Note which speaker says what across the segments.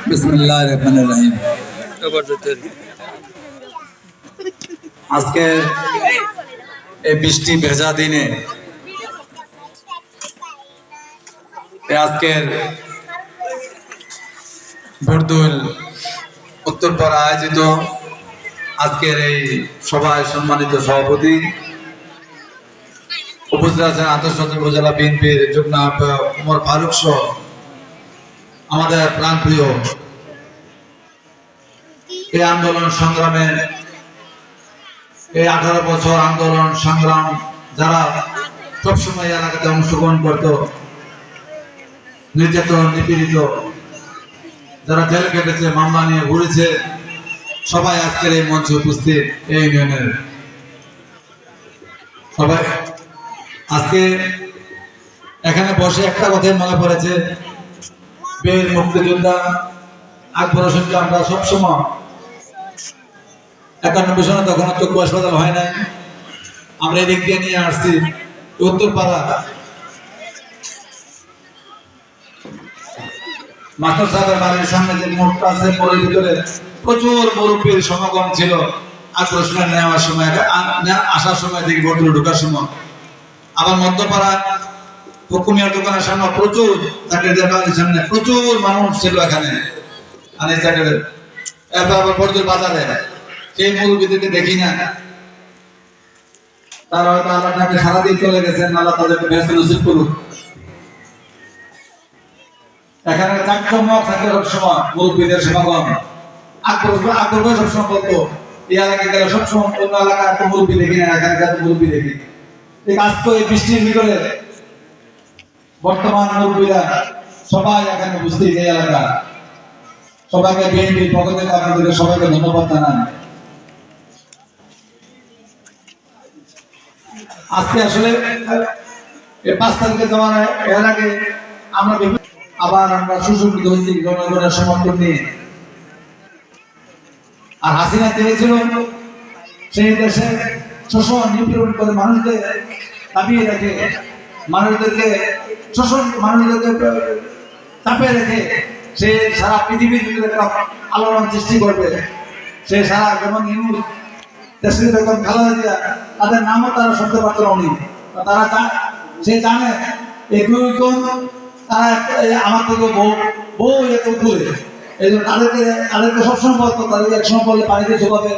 Speaker 1: বিসমিল্লাহির রহমানির রহিম। আজকে এই বৃষ্টি ভেজা দিনে আজকের বরদুল উত্তরপাড়া আয়োজিত আজকের এই সভায় সম্মানিত সভাপতি উপস্থিত আছেন আন্তঃসদ উপজেলা বিএনপির যুগ্ম আহ্বায়ক ওমর ফারুক সহ আমাদের প্রাণপ্রিয় এই আন্দোলন সংগ্রামে এই 18 বছর আন্দোলন সংগ্রাম যারা সবসময় এলাকাতে অংশগ্রহণ করত, নির্যাতন নিপীড়িত, যারা জেল কেটেছে, মামলা নিয়ে ঘুরেছে, সবাই আজকের এই মঞ্চে উপস্থিত। এই ইউনিয়নের সবাই আজকে এখানে বসে একটা কথাই মনে পড়েছে, বীর মুক্তিযোদ্ধা আকবর হোসেনকে আমরা সবসময় 91 সনে তখন চক্ষু হাসপাতাল হয় নাই, আমরা এদিক দিয়ে নিয়ে আসছি উত্তরপাড়া মাস্টার সাহেবের বাড়ির সামনে যে মোড়টা আছে, মোড়ের ভিতরে প্রচুর মুরব্বীর সমাগম ছিল। আকবর হোসেনের নেওয়ার সময়, আসার সময় থেকে বর্তমানে ঢোকার সময়, আবার মধ্যপাড়া হুকুমিয়ার দোকানের সামনে প্রচুর, চাকরিদের বাড়ির সামনে প্রচুর মানুষ ছিল এখানে। আর এই চাকরিদের এরপর আবার বর্দুল বাজারে সেই মুরব্বীদেরকে দেখি না, তারা হয়তো আল্লাহ তাকে সারাদিন চলে গেছেন, আল্লাহ তাদেরকে ব্যস্ত নসিব করুক। এখানে জাঁকজমক থাকে সবসময় মুরব্বীদের সমাগম। আকবর ভাই সবসময় বলতো এই এলাকায় গেলে সবসময় অন্য এলাকায় এত মুরব্বী দেখি না, এখানে এত মুরব্বী দেখি। আজ তো এই বৃষ্টির ভিতরে বর্তমান মুরব্বীরা সবাই এখানে উপস্থিত এই এলাকা। সবাইকে বিএনপির পক্ষ থেকে আপনাদেরকে সবাইকে ধন্যবাদ জানান। আজকে আসলে এই 5 তারিখে জমানায় এর আগে আমরা আবার আমরা সুশোভিত হয়েছি জনগণের সমর্থন নিয়ে। আর হাসিনা চেয়েছিল সেই দেশে শোষণ নিপীড়ন করে মানুষদের দাবিয়ে রেখে, মানুষদেরকে চাপে রেখে সে সারা পৃথিবীর ভিতরে একটা আলোড়ন সৃষ্টি করবে। সে সারা যেমন ইউনুস দেশের বেগম খালেদা জিয়া, তাদের নামও তারা শুনতে পারত না। তারা সে জানে এই দুইজন তারা আমার থেকে বউ এত উপরে, এই জন্য তাদেরকে সবসময় বলতো, তাদেরকে একসময় বললে পানিতে চোপাবে,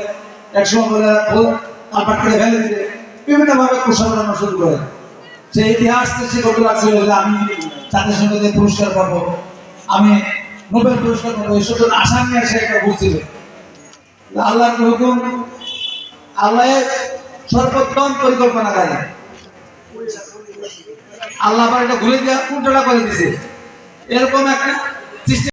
Speaker 1: একসময় বলে তারপর থেকে ফেলে দিবে, বিভিন্ন ভাবে কুশলানো শুরু করে। সে ইতিহাস সৃষ্টি করতে লাগছিল যে আমি জাতিসংঘের পুরস্কার পাবো, আমি নোবেল পুরস্কার পাবো, এই সব আশা নিয়ে সে একটা বুঝছিল। আল্লাহর হুকুম, আল্লাহ সর্বোত্তম পরিকল্পনা করে। আল্লাহ আবার এটা ঘুরে দেওয়া উল্টোটা করে দিছে। এরকম একটা